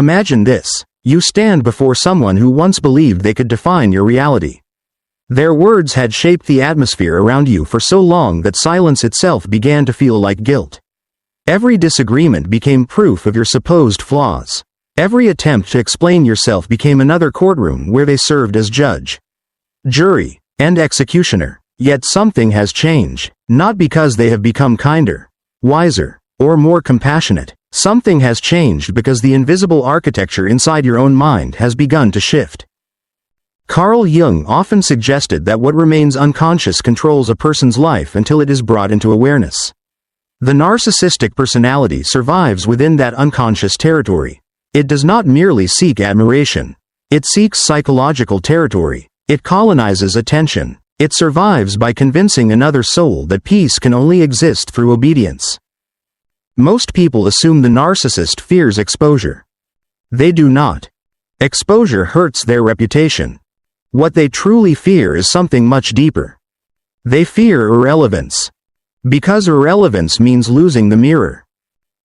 Imagine this. You stand before someone who once believed they could define your reality. Their words had shaped the atmosphere around you for so long that silence itself began to feel like guilt. Every disagreement became proof of your supposed flaws. Every attempt to explain yourself became another courtroom where they served as judge, jury, and executioner. Yet something has changed, not because they have become kinder, wiser, or more compassionate. Something has changed because the invisible architecture inside your own mind has begun to shift. Carl Jung often suggested that what remains unconscious controls a person's life until it is brought into awareness. The narcissistic personality survives within that unconscious territory. It does not merely seek admiration. It seeks psychological territory. It colonizes attention. It survives by convincing another soul that peace can only exist through obedience. Most people assume the narcissist fears exposure. They do not. Exposure hurts their reputation. What they truly fear is something much deeper. They fear irrelevance. Because irrelevance means losing the mirror.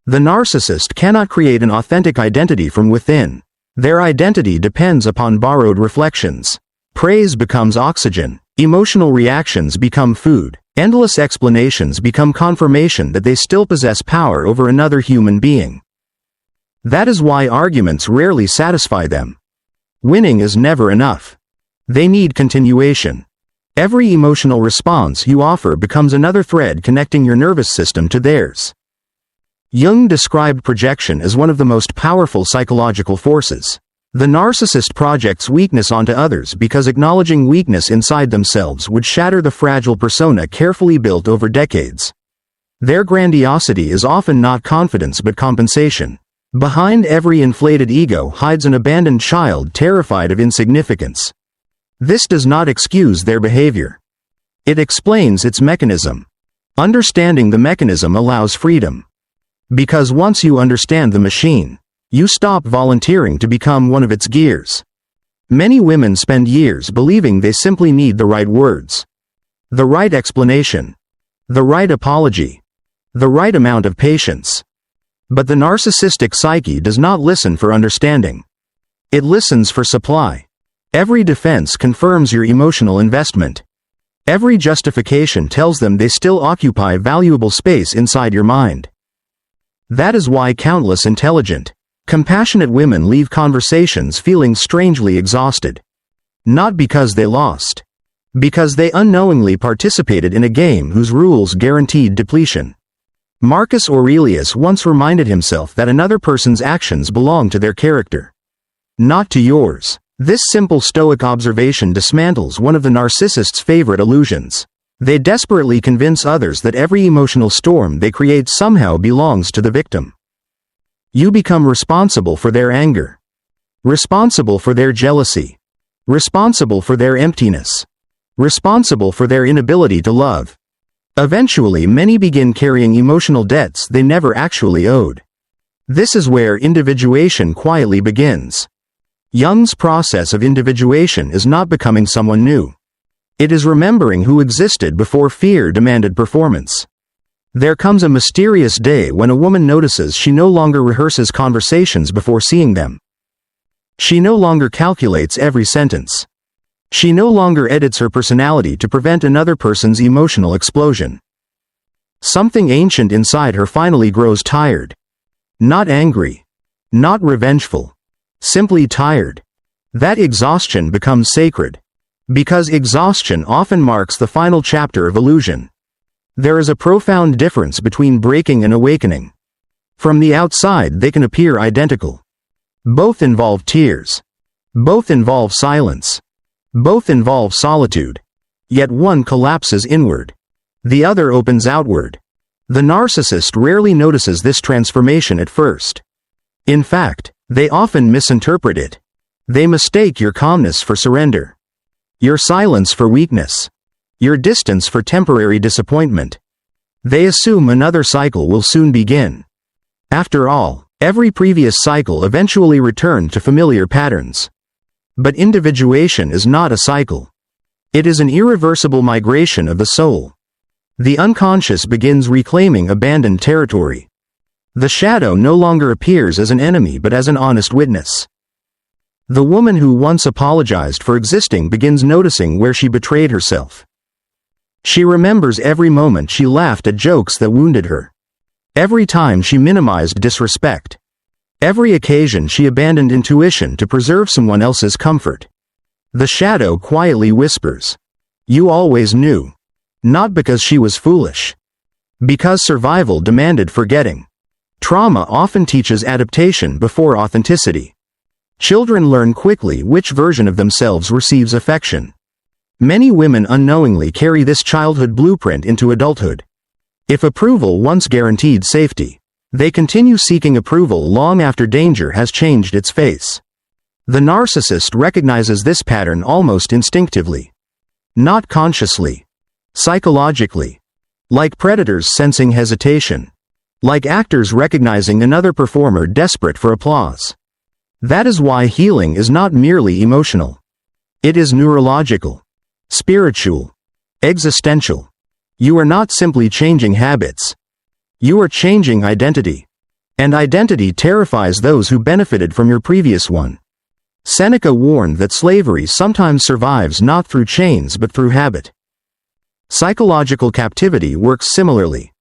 The narcissist cannot create an authentic identity from within. Their identity depends upon borrowed reflections. Praise becomes oxygen. Emotional reactions become food. Endless explanations become confirmation that they still possess power over another human being. That is why arguments rarely satisfy them. Winning is never enough. They need continuation. Every emotional response you offer becomes another thread connecting your nervous system to theirs. Jung described projection as one of the most powerful psychological forces. The narcissist projects weakness onto others because acknowledging weakness inside themselves would shatter the fragile persona carefully built over decades. Their grandiosity is often not confidence but compensation. Behind every inflated ego hides an abandoned child terrified of insignificance. This does not excuse their behavior. It explains its mechanism. Understanding the mechanism allows freedom. Because once you understand the machine, you stop volunteering to become one of its gears. Many women spend years believing they simply need the right words, the right explanation, the right apology, the right amount of patience. But the narcissistic psyche does not listen for understanding. It listens for supply. Every defense confirms your emotional investment. Every justification tells them they still occupy valuable space inside your mind. That is why countless intelligent, compassionate women leave conversations feeling strangely exhausted. Not because they lost. Because they unknowingly participated in a game whose rules guaranteed depletion. Marcus Aurelius once reminded himself that another person's actions belong to their character, not to yours. This simple Stoic observation dismantles one of the narcissist's favorite illusions. They desperately convince others that every emotional storm they create somehow belongs to the victim. You become responsible for their anger, responsible for their jealousy, responsible for their emptiness, responsible for their inability to love. Eventually, many begin carrying emotional debts they never actually owed. This is where individuation quietly begins. Jung's process of individuation is not becoming someone new. It is remembering who existed before fear demanded performance. There comes a mysterious day when a woman notices she no longer rehearses conversations before seeing them. She no longer calculates every sentence. She no longer edits her personality to prevent another person's emotional explosion. Something ancient inside her finally grows tired. Not angry. Not revengeful. Simply tired. That exhaustion becomes sacred. Because exhaustion often marks the final chapter of illusion. There is a profound difference between breaking and awakening. From the outside they can appear identical. Both involve tears. Both involve silence. Both involve solitude. Yet one collapses inward. The other opens outward. The narcissist rarely notices this transformation at first. In fact, they often misinterpret it. They mistake your calmness for surrender. Your silence for weakness. Your distance for temporary disappointment. They assume another cycle will soon begin. After all, every previous cycle eventually returned to familiar patterns. But individuation is not a cycle. It is an irreversible migration of the soul. The unconscious begins reclaiming abandoned territory. The shadow no longer appears as an enemy but as an honest witness. The woman who once apologized for existing begins noticing where she betrayed herself. She remembers every moment she laughed at jokes that wounded her. Every time she minimized disrespect. Every occasion she abandoned intuition to preserve someone else's comfort. The shadow quietly whispers, "You always knew." Not because she was foolish. Because survival demanded forgetting. Trauma often teaches adaptation before authenticity. Children learn quickly which version of themselves receives affection. Many women unknowingly carry this childhood blueprint into adulthood. If approval once guaranteed safety, they continue seeking approval long after danger has changed its face. The narcissist recognizes this pattern almost instinctively. Not consciously. Psychologically. Like predators sensing hesitation. Like actors recognizing another performer desperate for applause. That is why healing is not merely emotional. It is neurological. Spiritual. Existential. You are not simply changing habits. You are changing identity. And identity terrifies those who benefited from your previous one. Seneca warned that slavery sometimes survives not through chains but through habit. Psychological captivity works similarly.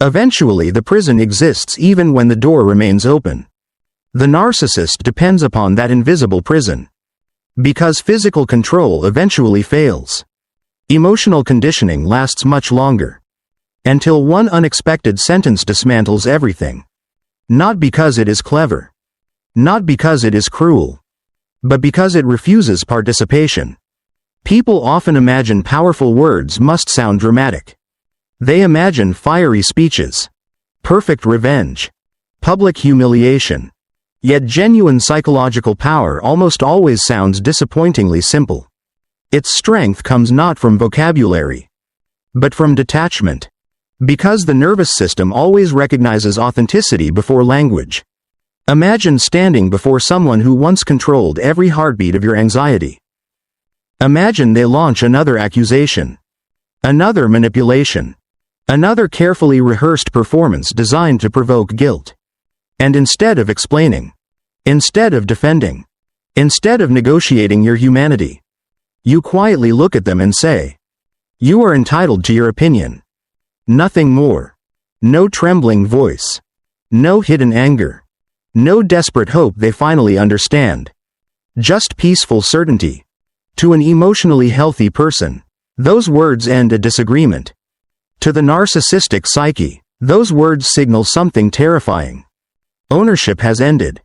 Eventually the prison exists even when the door remains open. The narcissist depends upon that invisible prison. Because physical control eventually fails. Emotional conditioning lasts much longer. Until one unexpected sentence dismantles everything. Not because it is clever. Not because it is cruel. But because it refuses participation. People often imagine powerful words must sound dramatic. They imagine fiery speeches. Perfect revenge. Public humiliation. Yet genuine psychological power almost always sounds disappointingly simple. Its strength comes not from vocabulary, but from detachment. Because the nervous system always recognizes authenticity before language. Imagine standing before someone who once controlled every heartbeat of your anxiety. Imagine they launch another accusation. Another manipulation. Another carefully rehearsed performance designed to provoke guilt. And instead of explaining, instead of defending, instead of negotiating your humanity, you quietly look at them and say, "You are entitled to your opinion." Nothing more. No trembling voice. No hidden anger. No desperate hope they finally understand. Just peaceful certainty. To an emotionally healthy person, those words end a disagreement. To the narcissistic psyche, those words signal something terrifying. Ownership has ended.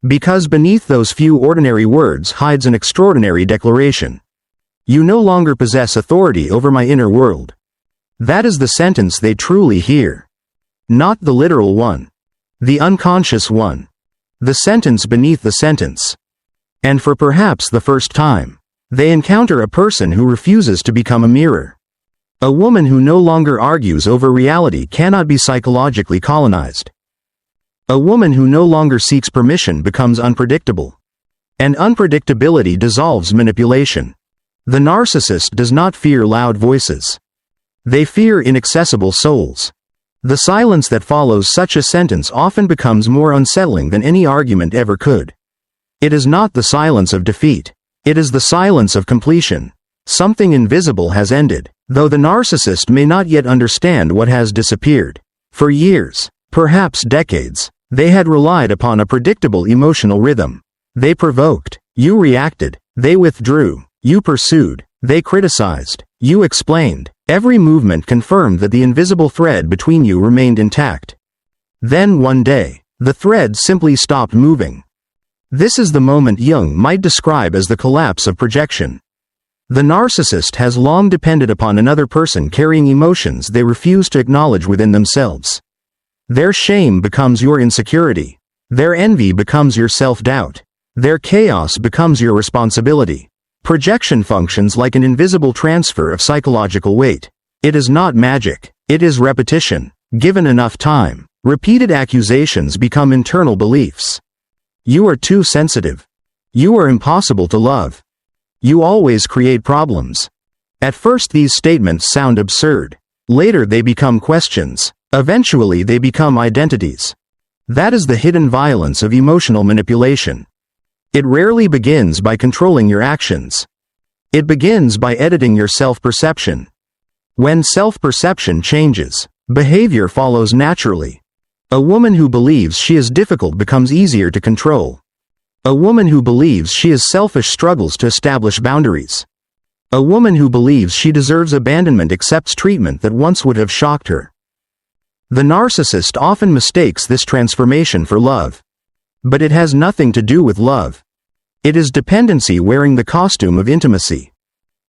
Because beneath those few ordinary words hides an extraordinary declaration. You no longer possess authority over my inner world. That is the sentence they truly hear. Not the literal one. The unconscious one. The sentence beneath the sentence. And for perhaps the first time, they encounter a person who refuses to become a mirror. A woman who no longer argues over reality cannot be psychologically colonized. A woman who no longer seeks permission becomes unpredictable. And unpredictability dissolves manipulation. The narcissist does not fear loud voices. They fear inaccessible souls. The silence that follows such a sentence often becomes more unsettling than any argument ever could. It is not the silence of defeat. It is the silence of completion. Something invisible has ended, though the narcissist may not yet understand what has disappeared. For years, perhaps decades, they had relied upon a predictable emotional rhythm. They provoked, you reacted. They withdrew, you pursued. They criticized, you explained. Every movement confirmed that the invisible thread between you remained intact. Then one day, the thread simply stopped moving. This is the moment Jung might describe as the collapse of projection. The narcissist has long depended upon another person carrying emotions they refuse to acknowledge within themselves. Their shame becomes your insecurity. Their envy becomes your self-doubt. Their chaos becomes your responsibility. Projection functions like an invisible transfer of psychological weight. It is not magic. It is repetition. Given enough time, repeated accusations become internal beliefs. You are too sensitive. You are impossible to love. You always create problems. At first these statements sound absurd. Later they become questions. Eventually they become identities. That is the hidden violence of emotional manipulation. It rarely begins by controlling your actions. It begins by editing your self-perception. When self-perception changes, behavior follows naturally. A woman who believes she is difficult becomes easier to control. A woman who believes she is selfish struggles to establish boundaries. A woman who believes she deserves abandonment accepts treatment that once would have shocked her. The narcissist often mistakes this transformation for love. But it has nothing to do with love. It is dependency wearing the costume of intimacy.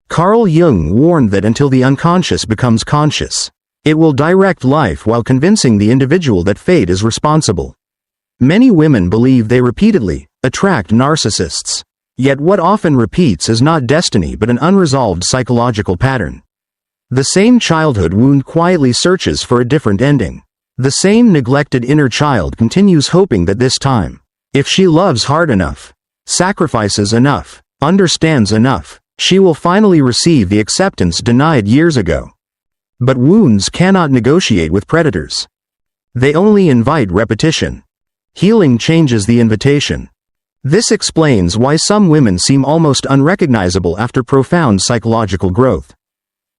Carl Jung warned that until the unconscious becomes conscious, it will direct life while convincing the individual that fate is responsible. Many women believe they repeatedly attract narcissists. Yet what often repeats is not destiny but an unresolved psychological pattern. The same childhood wound quietly searches for a different ending. The same neglected inner child continues hoping that this time, if she loves hard enough, sacrifices enough, understands enough, she will finally receive the acceptance denied years ago. But wounds cannot negotiate with predators. They only invite repetition. Healing changes the invitation. This explains why some women seem almost unrecognizable after profound psychological growth.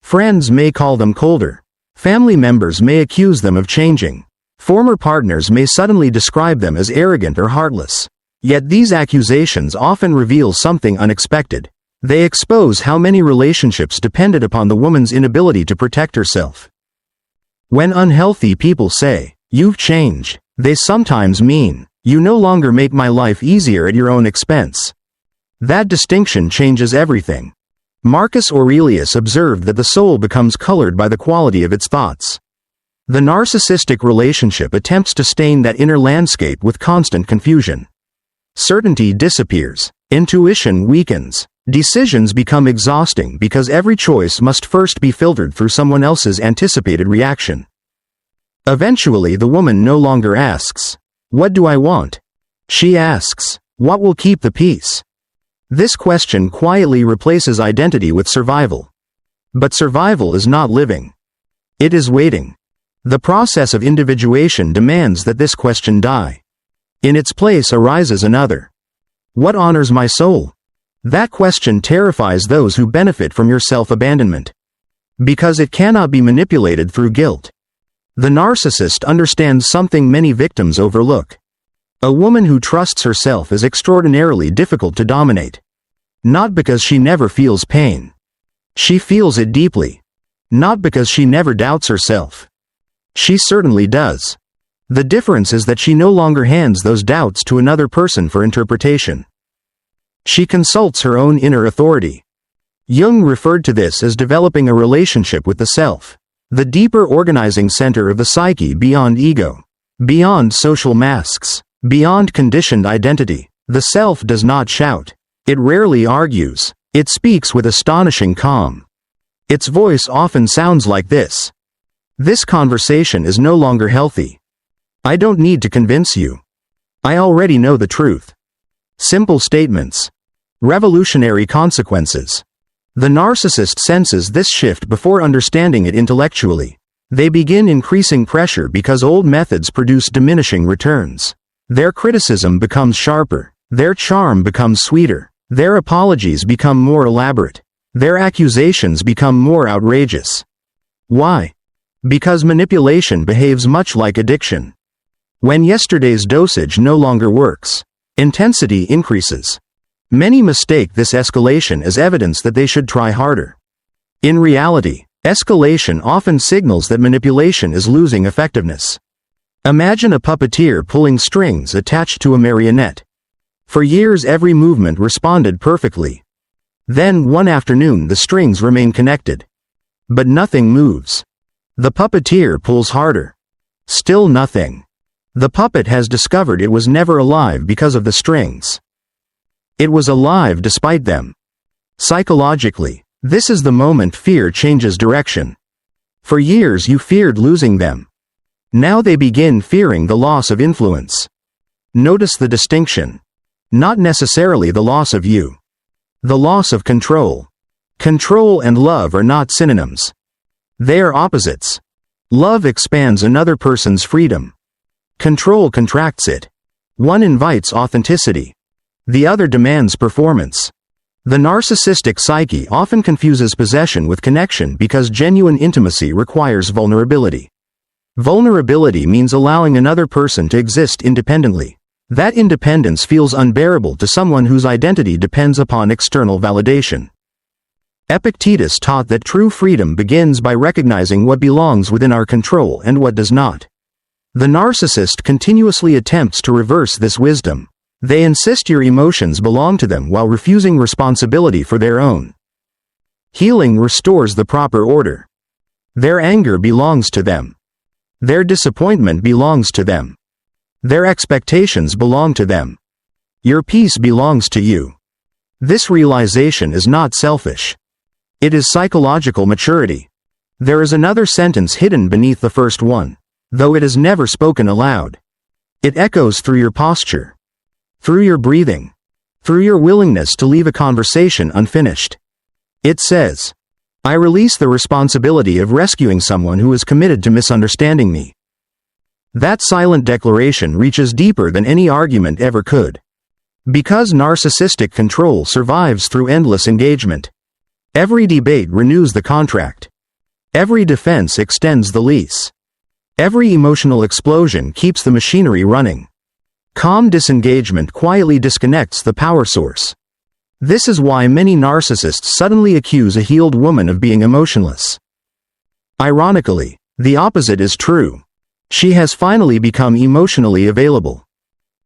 Friends may call them colder. Family members may accuse them of changing. Former partners may suddenly describe them as arrogant or heartless. Yet these accusations often reveal something unexpected. They expose how many relationships depended upon the woman's inability to protect herself. When unhealthy people say, "You've changed," they sometimes mean, "You no longer make my life easier at your own expense." That distinction changes everything. Marcus Aurelius observed that the soul becomes colored by the quality of its thoughts. The narcissistic relationship attempts to stain that inner landscape with constant confusion. Certainty disappears. Intuition weakens. Decisions become exhausting because every choice must first be filtered through someone else's anticipated reaction. Eventually the woman no longer asks, "What do I want?" She asks, "What will keep the peace?" This question quietly replaces identity with survival. But survival is not living. It is waiting. The process of individuation demands that this question die. In its place arises another. What honors my soul? That question terrifies those who benefit from your self-abandonment. Because it cannot be manipulated through guilt. The narcissist understands something many victims overlook. A woman who trusts herself is extraordinarily difficult to dominate. Not because she never feels pain. She feels it deeply. Not because she never doubts herself. She certainly does. The difference is that she no longer hands those doubts to another person for interpretation. She consults her own inner authority. Jung referred to this as developing a relationship with the self, the deeper organizing center of the psyche beyond ego, beyond social masks, beyond conditioned identity. The self does not shout. It rarely argues. It speaks with astonishing calm. Its voice often sounds like this. This conversation is no longer healthy. I don't need to convince you. I already know the truth. Simple statements. Revolutionary consequences. The narcissist senses this shift before understanding it intellectually. They begin increasing pressure because old methods produce diminishing returns. Their criticism becomes sharper. Their charm becomes sweeter. Their apologies become more elaborate. Their accusations become more outrageous. Why? Because manipulation behaves much like addiction. When yesterday's dosage no longer works, intensity increases. Many mistake this escalation as evidence that they should try harder. In reality, escalation often signals that manipulation is losing effectiveness. Imagine a puppeteer pulling strings attached to a marionette. For years every movement responded perfectly. Then one afternoon the strings remain connected. But nothing moves. The puppeteer pulls harder. Still nothing. The puppet has discovered it was never alive because of the strings. It was alive despite them. Psychologically, this is the moment fear changes direction. For years you feared losing them. Now they begin fearing the loss of influence. Notice the distinction. Not necessarily the loss of you. The loss of control. Control and love are not synonyms. They are opposites. Love expands another person's freedom. Control contracts it. One invites authenticity. The other demands performance. The narcissistic psyche often confuses possession with connection because genuine intimacy requires vulnerability. Vulnerability means allowing another person to exist independently. That independence feels unbearable to someone whose identity depends upon external validation. Epictetus taught that true freedom begins by recognizing what belongs within our control and what does not. The narcissist continuously attempts to reverse this wisdom. They insist your emotions belong to them while refusing responsibility for their own. Healing restores the proper order. Their anger belongs to them. Their disappointment belongs to them. Their expectations belong to them. Your peace belongs to you. This realization is not selfish. It is psychological maturity. There is another sentence hidden beneath the first one, though it is never spoken aloud. It echoes through your posture, through your breathing, through your willingness to leave a conversation unfinished. It says, I release the responsibility of rescuing someone who is committed to misunderstanding me. That silent declaration reaches deeper than any argument ever could. Because narcissistic control survives through endless engagement. Every debate renews the contract. Every defense extends the lease. Every emotional explosion keeps the machinery running. Calm disengagement quietly disconnects the power source. This is why many narcissists suddenly accuse a healed woman of being emotionless. Ironically, the opposite is true. She has finally become emotionally available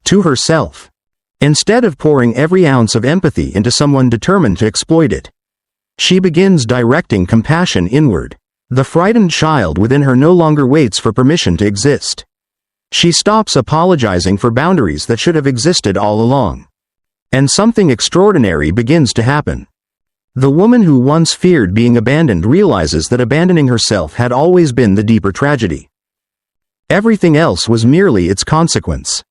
to herself. Instead of pouring every ounce of empathy into someone determined to exploit it, she begins directing compassion inward. The frightened child within her no longer waits for permission to exist. She stops apologizing for boundaries that should have existed all along. And something extraordinary begins to happen. The woman who once feared being abandoned realizes that abandoning herself had always been the deeper tragedy. Everything else was merely its consequence.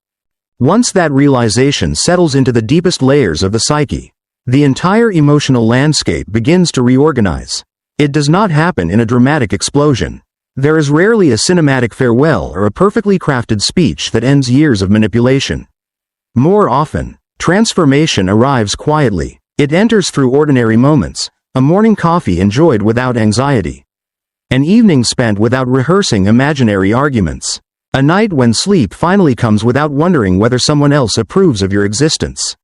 Once that realization settles into the deepest layers of the psyche, the entire emotional landscape begins to reorganize. It does not happen in a dramatic explosion. There is rarely a cinematic farewell or a perfectly crafted speech that ends years of manipulation. More often, transformation arrives quietly. It enters through ordinary moments, a morning coffee enjoyed without anxiety, an evening spent without rehearsing imaginary arguments, a night when sleep finally comes without wondering whether someone else approves of your existence.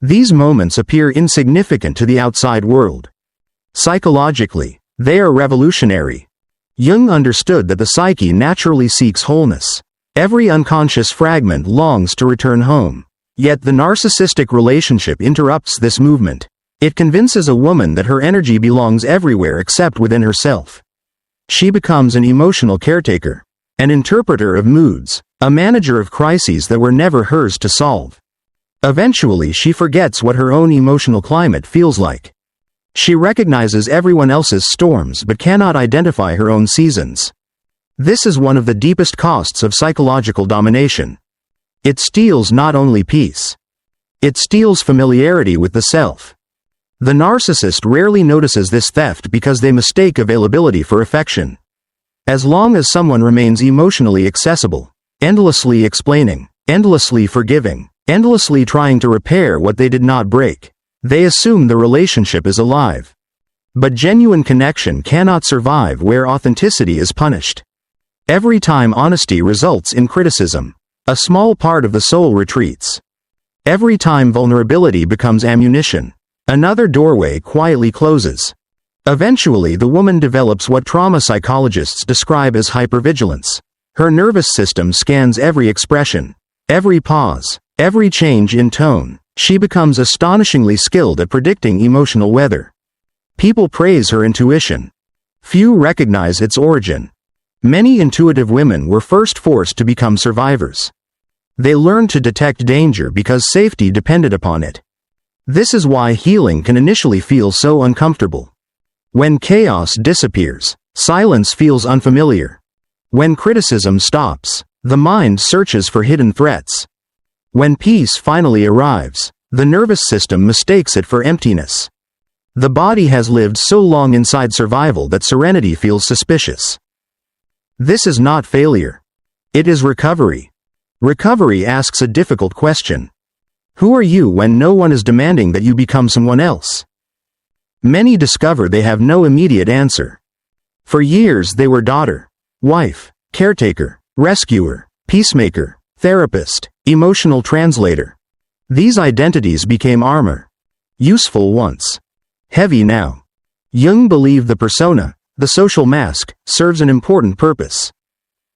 These moments appear insignificant to the outside world. Psychologically, they are revolutionary. Jung understood that the psyche naturally seeks wholeness. Every unconscious fragment longs to return home. Yet the narcissistic relationship interrupts this movement. It convinces a woman that her energy belongs everywhere except within herself. She becomes an emotional caretaker, an interpreter of moods, a manager of crises that were never hers to solve. Eventually she forgets what her own emotional climate feels like. She recognizes everyone else's storms but cannot identify her own seasons. This is one of the deepest costs of psychological domination. It steals not only peace. It steals familiarity with the self. The narcissist rarely notices this theft because they mistake availability for affection. As long as someone remains emotionally accessible, endlessly explaining, endlessly forgiving, endlessly trying to repair what they did not break, they assume the relationship is alive. But genuine connection cannot survive where authenticity is punished. Every time honesty results in criticism, a small part of the soul retreats. Every time vulnerability becomes ammunition, another doorway quietly closes. Eventually the woman develops what trauma psychologists describe as hypervigilance. Her nervous system scans every expression, every pause, every change in tone. She becomes astonishingly skilled at predicting emotional weather. People praise her intuition. Few recognize its origin. Many intuitive women were first forced to become survivors. They learned to detect danger because safety depended upon it. This is why healing can initially feel so uncomfortable. When chaos disappears, silence feels unfamiliar. When criticism stops, the mind searches for hidden threats. When peace finally arrives, the nervous system mistakes it for emptiness. The body has lived so long inside survival that serenity feels suspicious. This is not failure. It is recovery. Recovery asks a difficult question. Who are you when no one is demanding that you become someone else? Many discover they have no immediate answer. For years they were daughter, wife, caretaker, rescuer, peacemaker, therapist, emotional translator. These identities became armor. Useful once. Heavy now. Jung believed the persona, the social mask, serves an important purpose.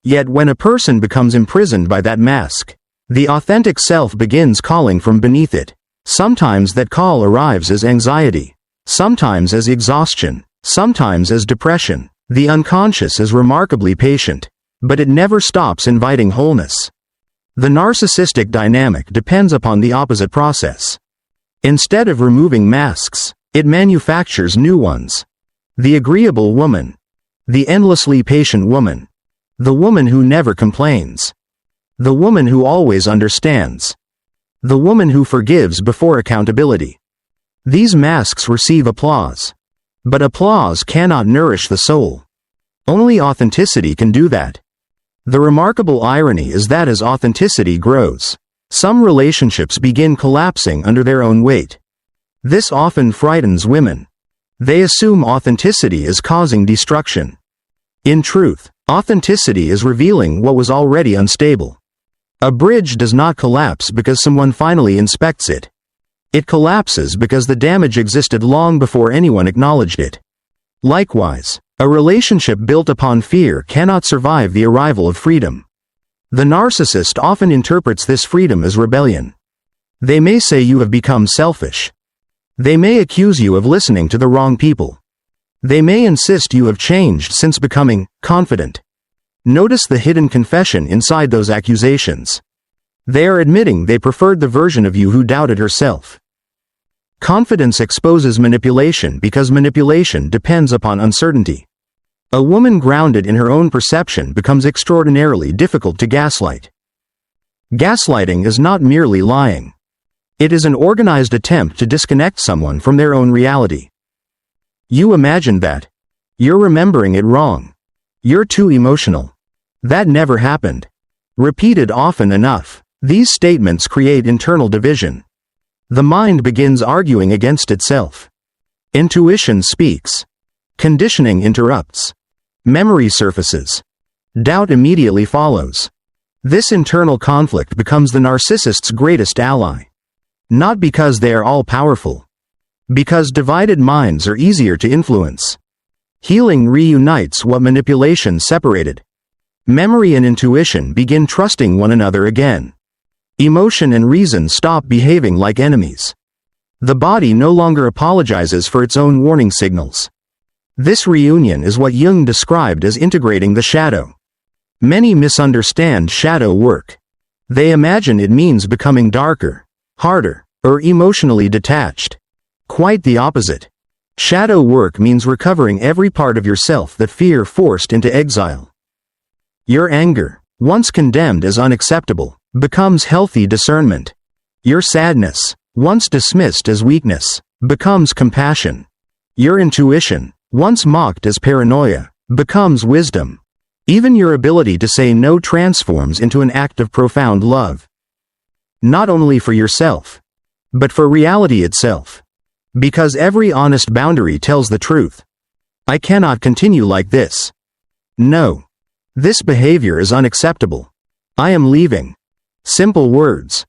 Yet when a person becomes imprisoned by that mask, the authentic self begins calling from beneath it. Sometimes that call arrives as anxiety. Sometimes as exhaustion. Sometimes as depression. The unconscious is remarkably patient, but it never stops inviting wholeness. The narcissistic dynamic depends upon the opposite process. Instead of removing masks, it manufactures new ones. The agreeable woman. The endlessly patient woman. The woman who never complains. The woman who always understands. The woman who forgives before accountability. These masks receive applause. But applause cannot nourish the soul. Only authenticity can do that. The remarkable irony is that as authenticity grows, some relationships begin collapsing under their own weight. This often frightens women. They assume authenticity is causing destruction. In truth, authenticity is revealing what was already unstable. A bridge does not collapse because someone finally inspects it. It collapses because the damage existed long before anyone acknowledged it. Likewise, a relationship built upon fear cannot survive the arrival of freedom. The narcissist often interprets this freedom as rebellion. They may say you have become selfish. They may accuse you of listening to the wrong people. They may insist you have changed since becoming confident. Notice the hidden confession inside those accusations. They are admitting they preferred the version of you who doubted herself. Confidence exposes manipulation because manipulation depends upon uncertainty. A woman grounded in her own perception becomes extraordinarily difficult to gaslight. Gaslighting is not merely lying. It is an organized attempt to disconnect someone from their own reality. You imagined that. You're remembering it wrong. You're too emotional. That never happened. Repeated often enough, these statements create internal division. The mind begins arguing against itself. Intuition speaks. Conditioning interrupts. Memory surfaces. Doubt immediately follows. This internal conflict becomes the narcissist's greatest ally. Not because they are all-powerful. Because divided minds are easier to influence. Healing reunites what manipulation separated. Memory and intuition begin trusting one another again. Emotion and reason stop behaving like enemies. The body no longer apologizes for its own warning signals. This reunion is what Jung described as integrating the shadow. Many misunderstand shadow work. They imagine it means becoming darker, harder, or emotionally detached. Quite the opposite. Shadow work means recovering every part of yourself that fear forced into exile. Your anger, once condemned as unacceptable, becomes healthy discernment. Your sadness, once dismissed as weakness, becomes compassion. Your intuition, once mocked as paranoia, becomes wisdom. Even your ability to say no transforms into an act of profound love. Not only for yourself, but for reality itself. Because every honest boundary tells the truth. I cannot continue like this. No. This behavior is unacceptable. I am leaving. Simple words.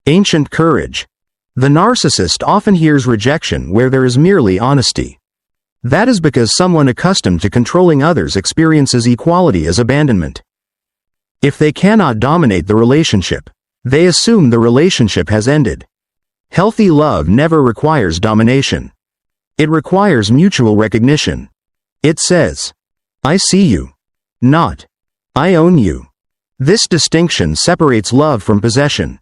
Ancient courage. The narcissist often hears rejection where there is merely honesty. That is because someone accustomed to controlling others experiences equality as abandonment. If they cannot dominate the relationship, they assume the relationship has ended. Healthy love never requires domination. It requires mutual recognition. It says, I see you. Not, I own you. This distinction separates love from possession.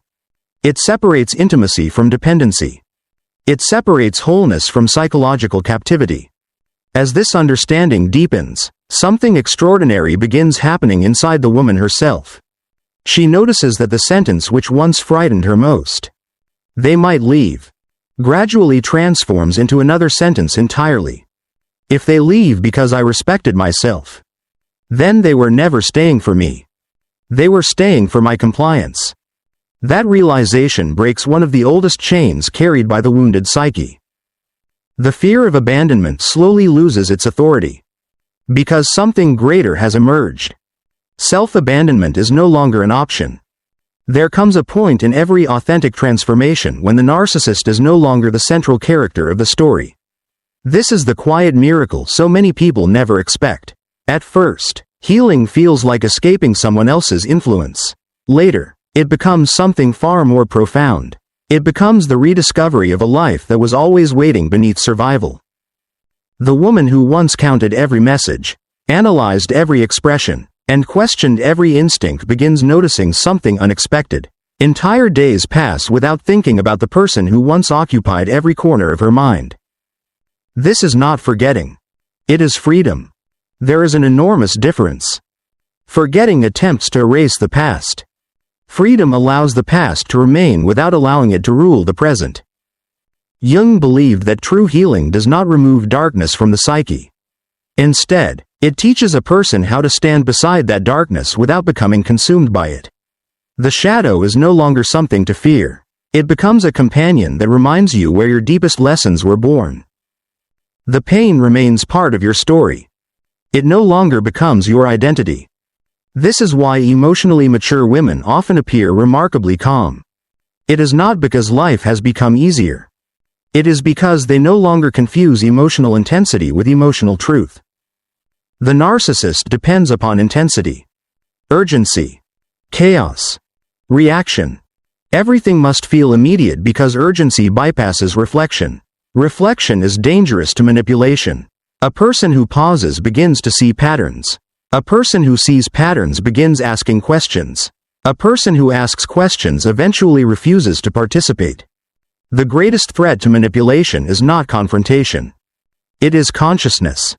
It separates intimacy from dependency. It separates wholeness from psychological captivity. As this understanding deepens, something extraordinary begins happening inside the woman herself. She notices that the sentence which once frightened her most, "They might leave," gradually transforms into another sentence entirely. "If they leave because I respected myself, then they were never staying for me." They were staying for my compliance. That realization breaks one of the oldest chains carried by the wounded psyche. The fear of abandonment slowly loses its authority. Because something greater has emerged. Self-abandonment is no longer an option. There comes a point in every authentic transformation when the narcissist is no longer the central character of the story. This is the quiet miracle so many people never expect. At first, healing feels like escaping someone else's influence. Later, it becomes something far more profound. It becomes the rediscovery of a life that was always waiting beneath survival. The woman who once counted every message, analyzed every expression, and questioned every instinct begins noticing something unexpected. Entire days pass without thinking about the person who once occupied every corner of her mind. This is not forgetting. It is freedom. There is an enormous difference. Forgetting attempts to erase the past. Freedom allows the past to remain without allowing it to rule the present. Jung believed that true healing does not remove darkness from the psyche. Instead, it teaches a person how to stand beside that darkness without becoming consumed by it. The shadow is no longer something to fear. It becomes a companion that reminds you where your deepest lessons were born. The pain remains part of your story. It no longer becomes your identity. This is why emotionally mature women often appear remarkably calm. It is not because life has become easier. It is because they no longer confuse emotional intensity with emotional truth. The narcissist depends upon intensity, urgency, chaos, reaction. Everything must feel immediate because urgency bypasses reflection. Reflection is dangerous to manipulation. A person who pauses begins to see patterns. A person who sees patterns begins asking questions. A person who asks questions eventually refuses to participate. The greatest threat to manipulation is not confrontation. It is consciousness.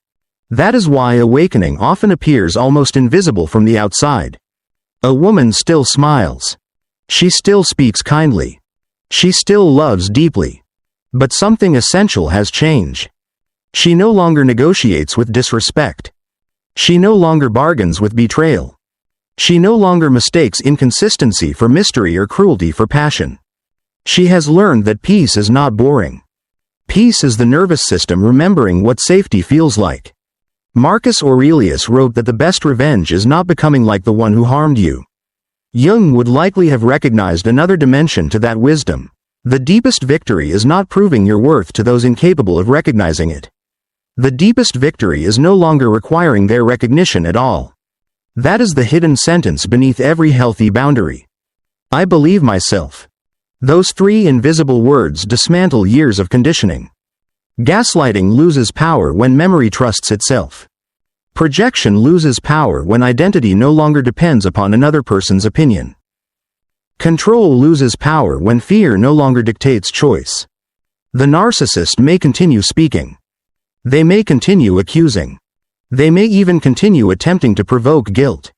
That is why awakening often appears almost invisible from the outside. A woman still smiles. She still speaks kindly. She still loves deeply. But something essential has changed. She no longer negotiates with disrespect. She no longer bargains with betrayal. She no longer mistakes inconsistency for mystery or cruelty for passion. She has learned that peace is not boring. Peace is the nervous system remembering what safety feels like. Marcus Aurelius wrote that the best revenge is not becoming like the one who harmed you. Jung would likely have recognized another dimension to that wisdom. The deepest victory is not proving your worth to those incapable of recognizing it. The deepest victory is no longer requiring their recognition at all. That is the hidden sentence beneath every healthy boundary. I believe myself. Those three invisible words dismantle years of conditioning. Gaslighting loses power when memory trusts itself. Projection loses power when identity no longer depends upon another person's opinion. Control loses power when fear no longer dictates choice. The narcissist may continue speaking. They may continue accusing. They may even continue attempting to provoke guilt.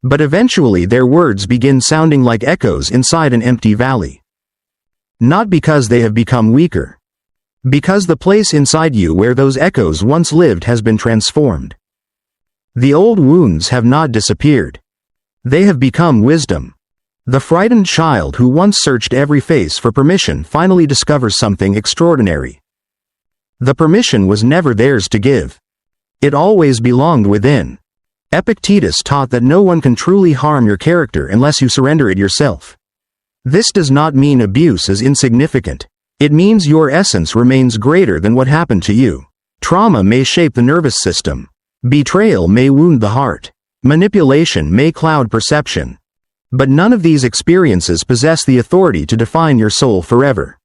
But eventually their words begin sounding like echoes inside an empty valley. Not because they have become weaker. Because the place inside you where those echoes once lived has been transformed. The old wounds have not disappeared. They have become wisdom. The frightened child who once searched every face for permission finally discovers something extraordinary. The permission was never theirs to give. It always belonged within. Epictetus taught that no one can truly harm your character unless you surrender it yourself. This does not mean abuse is insignificant. It means your essence remains greater than what happened to you. Trauma may shape the nervous system. Betrayal may wound the heart. Manipulation may cloud perception. But none of these experiences possess the authority to define your soul forever.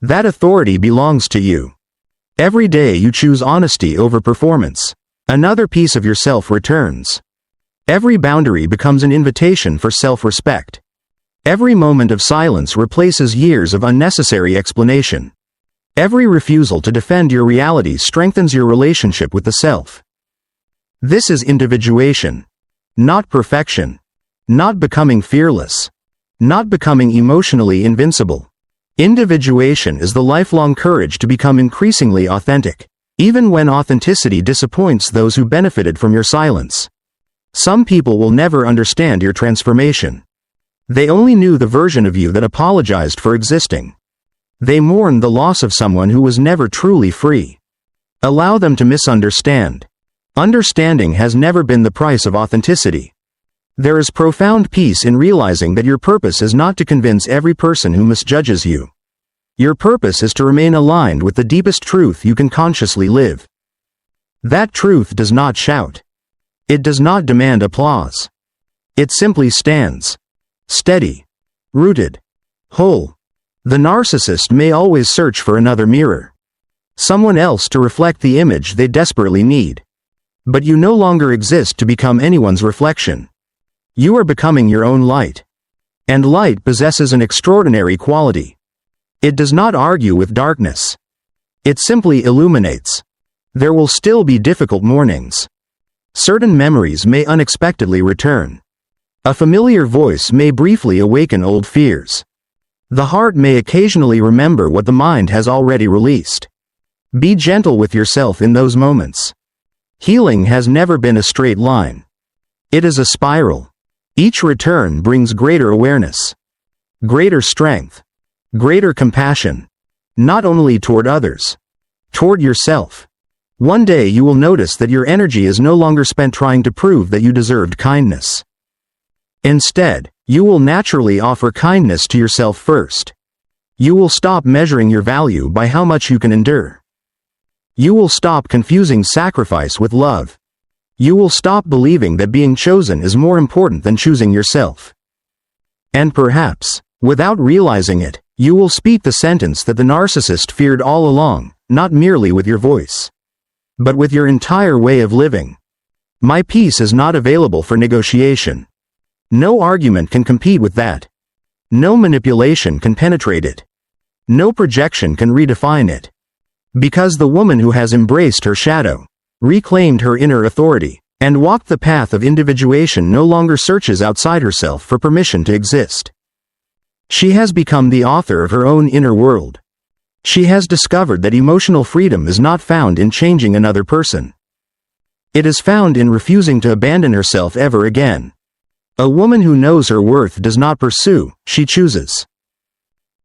That authority belongs to you. Every day you choose honesty over performance. Another piece of yourself returns. Every boundary becomes an invitation for self-respect. Every moment of silence replaces years of unnecessary explanation. Every refusal to defend your reality strengthens your relationship with the self. This is individuation. Not perfection. Not becoming fearless. Not becoming emotionally invincible. Individuation is the lifelong courage to become increasingly authentic, even when authenticity disappoints those who benefited from your silence. Some people will never understand your transformation. They only knew the version of you that apologized for existing. They mourn the loss of someone who was never truly free. Allow them to misunderstand. Understanding has never been the price of authenticity. There is profound peace in realizing that your purpose is not to convince every person who misjudges you. Your purpose is to remain aligned with the deepest truth you can consciously live. That truth does not shout. It does not demand applause. It simply stands. Steady. Rooted. Whole. The narcissist may always search for another mirror. Someone else to reflect the image they desperately need. But you no longer exist to become anyone's reflection. You are becoming your own light. And light possesses an extraordinary quality. It does not argue with darkness. It simply illuminates. There will still be difficult mornings. Certain memories may unexpectedly return. A familiar voice may briefly awaken old fears. The heart may occasionally remember what the mind has already released. Be gentle with yourself in those moments. Healing has never been a straight line. It is a spiral. Each return brings greater awareness, greater strength, greater compassion, not only toward others, toward yourself. One day you will notice that your energy is no longer spent trying to prove that you deserved kindness. Instead, you will naturally offer kindness to yourself first. You will stop measuring your value by how much you can endure. You will stop confusing sacrifice with love. You will stop believing that being chosen is more important than choosing yourself. And perhaps, without realizing it, you will speak the sentence that the narcissist feared all along, not merely with your voice, but with your entire way of living. My peace is not available for negotiation. No argument can compete with that. No manipulation can penetrate it. No projection can redefine it. Because the woman who has embraced her shadow, reclaimed her inner authority, and walked the path of individuation no longer searches outside herself for permission to exist. She has become the author of her own inner world. She has discovered that emotional freedom is not found in changing another person. It is found in refusing to abandon herself ever again. A woman who knows her worth does not pursue, she chooses.